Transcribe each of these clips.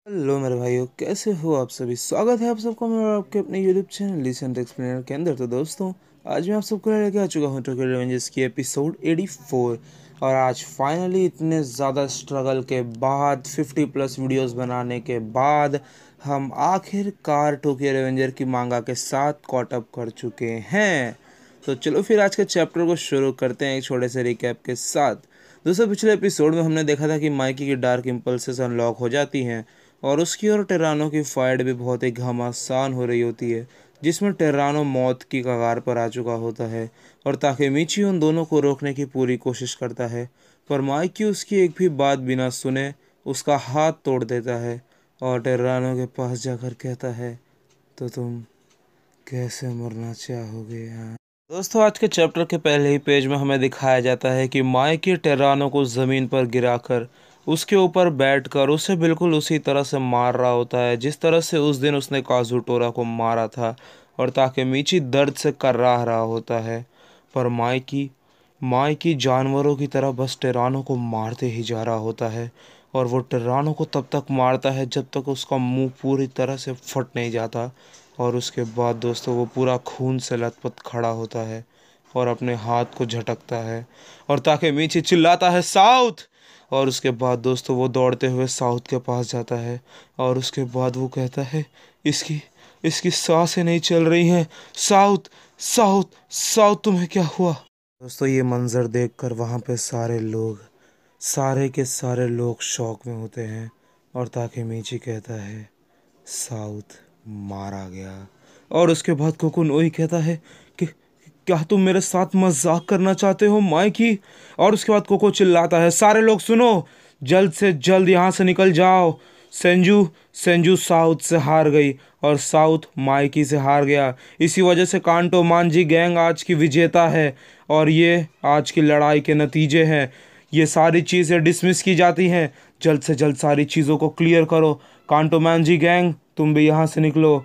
Hello मेरे भाइयों, कैसे हो आप सभी। स्वागत है आप सबका मेरे आपके अपने YouTube channel listen to explainer के अंदर। तो दोस्तों, आज मैं आप सबको लेके आ चुका हूँ टोक्यो रिवेंजर्स की एपिसोड 84। और आज फाइनली इतने ज़्यादा स्ट्रगल के बाद 50+ वीडियोस बनाने के बाद हम आखिरकार टोक्यो रिवेंजर की मांगा के साथ कॉट अप कर चुके हैं। तो चलो फिर आज के चैप्टर को शुरू करते हैं एक छोटे से रिकैप के साथ। दोस्तों, पिछले एपिसोड में हमने देखा था कि माइकी की डार्क इम्पल्सेस अनलॉक हो जाती हैं और उसकी और टेरानो की फाइट भी बहुत ही घमासान हो रही होती है, जिसमें टेरानो मौत की कगार पर आ चुका होता है और ताकेमीची उन दोनों को रोकने की पूरी कोशिश करता है। पर माइकी उसकी एक भी बात बिना सुने उसका हाथ तोड़ देता है और टेरानो के पास जाकर कहता है, तो तुम कैसे मरना चाहोगे यार। दोस्तों, आज के चैप्टर के पहले ही पेज में हमें दिखाया जाता है कि माइकी टेरानो को ज़मीन पर गिराकर उसके ऊपर बैठकर उसे बिल्कुल उसी तरह से मार रहा होता है जिस तरह से उस दिन उसने काजुटोरा को मारा था, और ताकेमीची दर्द से कर्राह रहा होता है। पर माइकी जानवरों की तरह बस टेरानो को मारते ही जा रहा होता है, और वो टेरानो को तब तक मारता है जब तक उसका मुंह पूरी तरह से फट नहीं जाता। और उसके बाद दोस्तों, वो पूरा खून से लथपथ खड़ा होता है और अपने हाथ को झटकता है, और ताकेमीची चिल्लाता है, साउथ। और उसके बाद दोस्तों, वो दौड़ते हुए साउथ के पास जाता है और उसके बाद वो कहता है, इसकी इसकी सांसें नहीं चल रही हैं। साउथ, साउथ, साउथ, तुम्हें क्या हुआ। दोस्तों, ये मंजर देखकर वहाँ पे सारे के सारे लोग शौक में होते हैं, और ताकेमीची कहता है, साउथ मारा गया। और उसके बाद कोकुनोई कहता है कि क्या तुम मेरे साथ मजाक करना चाहते हो माइकी। और उसके बाद कोको चिल्लाता है, सारे लोग सुनो, जल्द से जल्द यहाँ से निकल जाओ। सेंजू सेंजू साउथ से हार गई और साउथ माइकी से हार गया। इसी वजह से कांटो मांजी गैंग आज की विजेता है और ये आज की लड़ाई के नतीजे हैं। ये सारी चीज़ें डिसमिस की जाती हैं। जल्द से जल्द सारी चीज़ों को क्लियर करो। कांटो मांजी गैंग, तुम भी यहाँ से निकलो।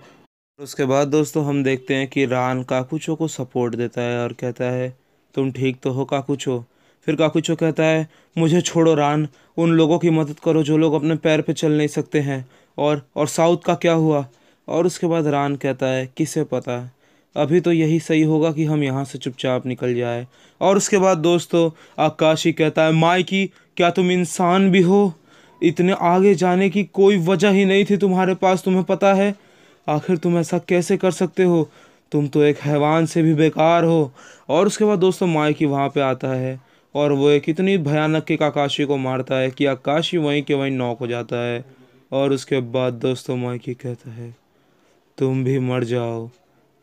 उसके बाद दोस्तों, हम देखते हैं कि रान काकुचो को सपोर्ट देता है और कहता है, तुम ठीक तो हो काकुचो। फिर काकुचो कहता है, मुझे छोड़ो रान, उन लोगों की मदद करो जो लोग अपने पैर पे चल नहीं सकते हैं। और साउथ का क्या हुआ। और उसके बाद रान कहता है, किसे पता, अभी तो यही सही होगा कि हम यहाँ से चुपचाप निकल जाए। और उसके बाद दोस्तों, आकाशी कहता है, माइकी क्या तुम इंसान भी हो। इतने आगे जाने की कोई वजह ही नहीं थी तुम्हारे पास, तुम्हें पता है। आखिर तुम ऐसा कैसे कर सकते हो, तुम तो एक हैवान से भी बेकार हो। और उसके बाद दोस्तों, माइकी वहाँ पे आता है और वो एक इतनी भयानक किक आकाशी को मारता है कि आकाशी वहीं के वहीं नॉक हो जाता है। और उसके बाद दोस्तों, माइकी कहता है, तुम भी मर जाओ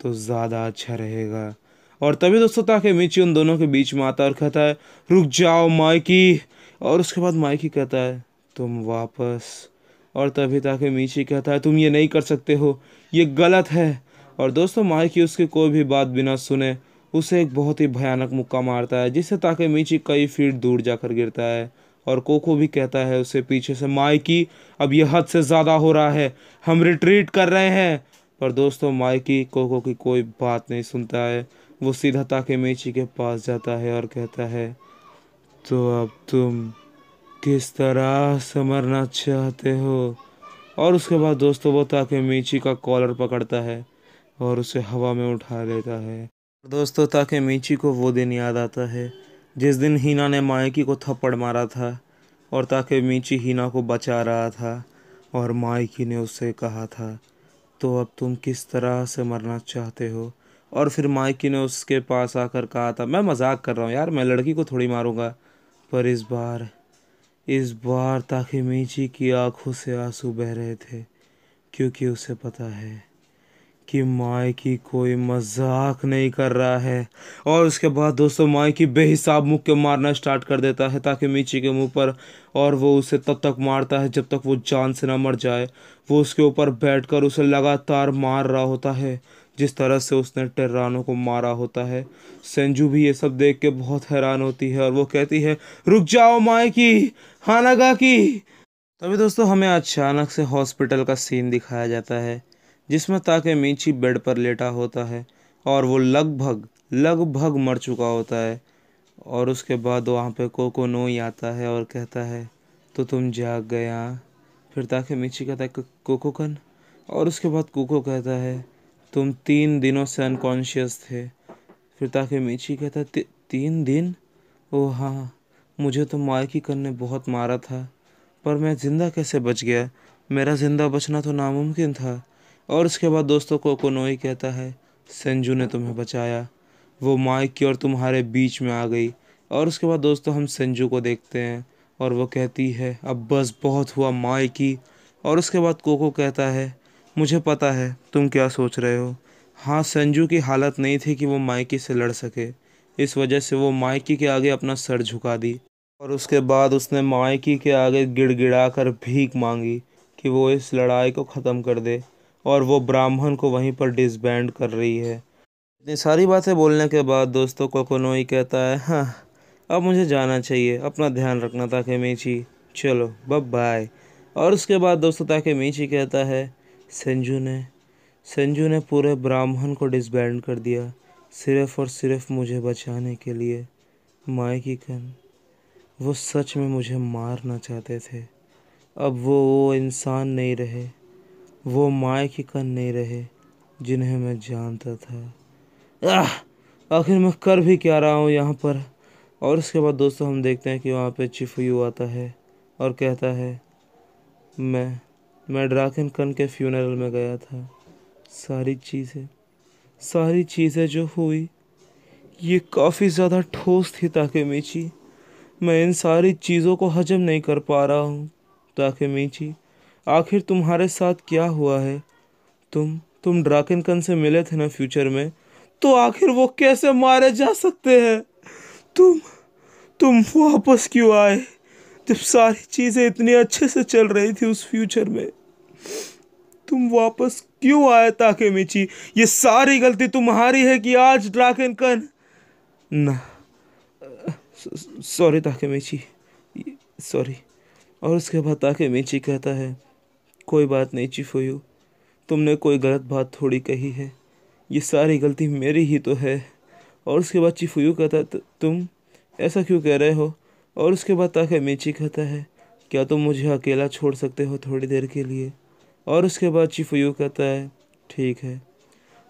तो ज़्यादा अच्छा रहेगा। और तभी दोस्तों, ताकेमीची उन दोनों के बीच में आता है और कहता है, रुक जाओ माइकी। और उसके बाद माइकी कहता है, तुम वापस। और तभी ताकेमीची कहता है, तुम ये नहीं कर सकते हो, ये गलत है। और दोस्तों, माइकी उसकी कोई भी बात बिना सुने उसे एक बहुत ही भयानक मुक्का मारता है, जिससे ताकेमीची कई फीट दूर जाकर गिरता है। और कोको भी कहता है उसे पीछे से, माइकी अब ये हद से ज़्यादा हो रहा है, हम रिट्रीट कर रहे हैं। पर दोस्तों, माइकी कोको की कोई बात नहीं सुनता है। वो सीधा ताकेमीची के पास जाता है और कहता है, तो अब तुम किस तरह से मरना चाहते हो। और उसके बाद दोस्तों, वो ताकेमीची का कॉलर पकड़ता है और उसे हवा में उठा लेता है। दोस्तों, ताकेमीची को वो दिन याद आता है जिस दिन हीना ने माइकी को थप्पड़ मारा था और ताकेमीची हीना को बचा रहा था, और माइकी ने उससे कहा था, तो अब तुम किस तरह से मरना चाहते हो। और फिर माइकी ने उसके पास आकर कहा था, मैं मजाक कर रहा हूँ यार, मैं लड़की को थोड़ी मारूंगा। पर इस बार ताकेमीची की आंखों से आंसू बह रहे थे, क्योंकि उसे पता है कि माइकी कोई मजाक नहीं कर रहा है। और उसके बाद दोस्तों, माइकी बेहिसाब मुक्के मारना स्टार्ट कर देता है ताकेमीची के मुंह पर, और वो उसे तब तक मारता है जब तक वो जान से ना मर जाए। वो उसके ऊपर बैठकर उसे लगातार मार रहा होता है जिस तरह से उसने टेरानो को मारा होता है। सेंजू भी ये सब देख के बहुत हैरान होती है और वो कहती है, रुक जाओ माइकी, हानागाकी। तभी दोस्तों, हमें अचानक से हॉस्पिटल का सीन दिखाया जाता है जिसमें ताकेमीची बेड पर लेटा होता है और वो लगभग लगभग मर चुका होता है। और उसके बाद वहाँ पे कोकोनोई आता है और कहता है, तो तुम जाग गया, फिर ताकेमीची कहता है कोकोकन। और उसके बाद कोको कहता है तुम 3 दिनों से अनकॉन्शियस थे। फिर ताकेमीची कहता है 3 दिन? ओह हाँ, मुझे तो माइकी-कन ने बहुत मारा था, पर मैं ज़िंदा कैसे बच गया? मेरा ज़िंदा बचना तो नामुमकिन था। और उसके बाद दोस्तों कोकोनोई कहता है सेंजू ने तुम्हें बचाया, वो माइकी और तुम्हारे बीच में आ गई। और उसके बाद दोस्तों हम सेंजू को देखते हैं और वो कहती है अब बस बहुत हुआ माइकी। और उसके बाद कोको कहता है मुझे पता है तुम क्या सोच रहे हो। हाँ, संजू की हालत नहीं थी कि वो माइकी से लड़ सके, इस वजह से वो माइकी के आगे अपना सर झुका दी। और उसके बाद उसने माइकी के आगे गिड़गिड़ा कर भीख मांगी कि वो इस लड़ाई को ख़त्म कर दे। और वो ब्राह्मण को वहीं पर डिसबैंड कर रही है। इतनी सारी बातें बोलने के बाद दोस्तों कोकोनोई कहता है हाँ, अब मुझे जाना चाहिए, अपना ध्यान रखना ताकेमीची, चलो बाय बाय। और उसके बाद दोस्तों ताकेमीची कहता है सेंजू ने पूरे ब्राह्मण को डिसबैंड कर दिया, सिर्फ और सिर्फ मुझे बचाने के लिए। माइकी-कन, वो सच में मुझे मारना चाहते थे। अब वो इंसान नहीं रहे, वो माइकी-कन नहीं रहे जिन्हें मैं जानता था। आखिर मैं कर भी क्या रहा हूँ यहाँ पर। और उसके बाद दोस्तों हम देखते हैं कि वहाँ पे चिफुयू आता है और कहता है मैं ड्राकन-कन के फ्यूनरल में गया था। सारी चीज़ें जो हुई ये काफ़ी ज़्यादा ठोस थी ताकेमीची। मैं इन सारी चीज़ों को हजम नहीं कर पा रहा हूँ ताकेमीची। आखिर तुम्हारे साथ क्या हुआ है? तुम ड्राकन-कन से मिले थे ना फ्यूचर में, तो आखिर वो कैसे मारे जा सकते हैं? तुम तुम वापस क्यों आए जब सारी चीज़ें इतनी अच्छे से चल रही थी उस फ्यूचर में? तुम वापस क्यों आए ताकेमीची? ये सारी गलती तुम्हारी है कि आज ड्राकन-कन ना। Sorry Takemichi, sorry. और उसके बाद ताकेमीची कहता है कोई बात नहीं चिफुयू, तुमने कोई गलत बात थोड़ी कही है, ये सारी गलती मेरी ही तो है। और उसके बाद चिफुयू कहता है तुम ऐसा क्यों कह रहे हो? और उसके बाद ताकेमीची कहता है क्या तुम मुझे अकेला छोड़ सकते हो थोड़ी देर के लिए? और उसके बाद चिफुयू कहता है ठीक है,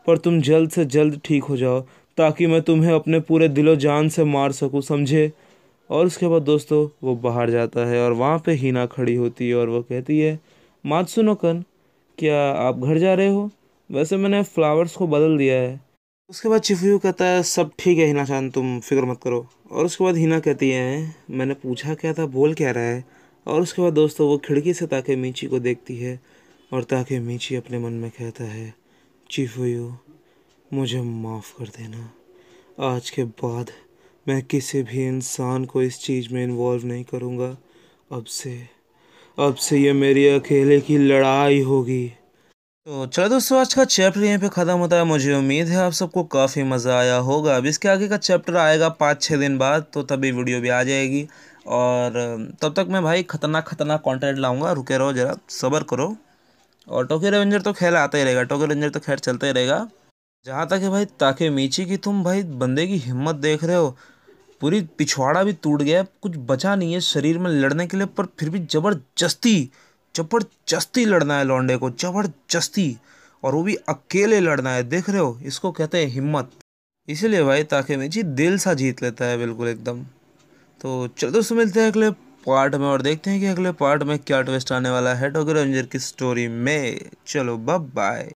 पर तुम जल्द से जल्द ठीक हो जाओ ताकि मैं तुम्हें अपने पूरे दिलो जान से मार सकूं, समझे? और उसके बाद दोस्तों वो बाहर जाता है और वहाँ पे हीना खड़ी होती है और वो कहती है मात्सुनो-कन, क्या आप घर जा रहे हो? वैसे मैंने फ्लावर्स को बदल दिया है। उसके बाद चिफुयू कहता है सब ठीक है हिना-चान, तुम फिक्र मत करो। और उसके बाद हिना कहती है मैंने पूछा क्या था, बोल क्या रहा है? और उसके बाद दोस्तों वो खिड़की से ताकेमीची को देखती है और ताकेमीची अपने मन में कहता है चिफुयू, मुझे माफ़ कर देना, आज के बाद मैं किसी भी इंसान को इस चीज़ में इन्वॉल्व नहीं करूँगा। अब से ये मेरी अकेले की लड़ाई होगी। तो चलो दोस्तों, आज का चैप्टर यहीं पे ख़त्म होता है। मुझे उम्मीद है आप सबको काफ़ी मज़ा आया होगा। अब इसके आगे का चैप्टर आएगा 5-6 दिन बाद, तो तभी वीडियो भी आ जाएगी। और तब तक मैं भाई खतरनाक कंटेंट लाऊंगा, रुके रहो ज़रा, सब्र करो। और टोक्यो रेवेंजर तो खेल आता ही रहेगा, टोक्यो रेवेंजर तो खैर चलता ही रहेगा। जहाँ तक है भाई ताकेमीची की, तुम भाई बंदे की हिम्मत देख रहे हो, पूरी पिछवाड़ा भी टूट गया, कुछ बचा नहीं है शरीर में लड़ने के लिए, पर फिर भी ज़बरदस्ती ज़बरदस्ती लड़ना है लौंडे को, ज़बरदस्ती। और वो भी अकेले लड़ना है, देख रहे हो, इसको कहते हैं हिम्मत। इसीलिए भाई ताकेमीची दिल सा जीत लेता है बिल्कुल एकदम। तो चलो दोस्तों, मिलते हैं अगले पार्ट में और देखते हैं कि अगले पार्ट में क्या ट्विस्ट आने वाला है टोक्यो रेवेंजर की स्टोरी में। चलो बाय बाय।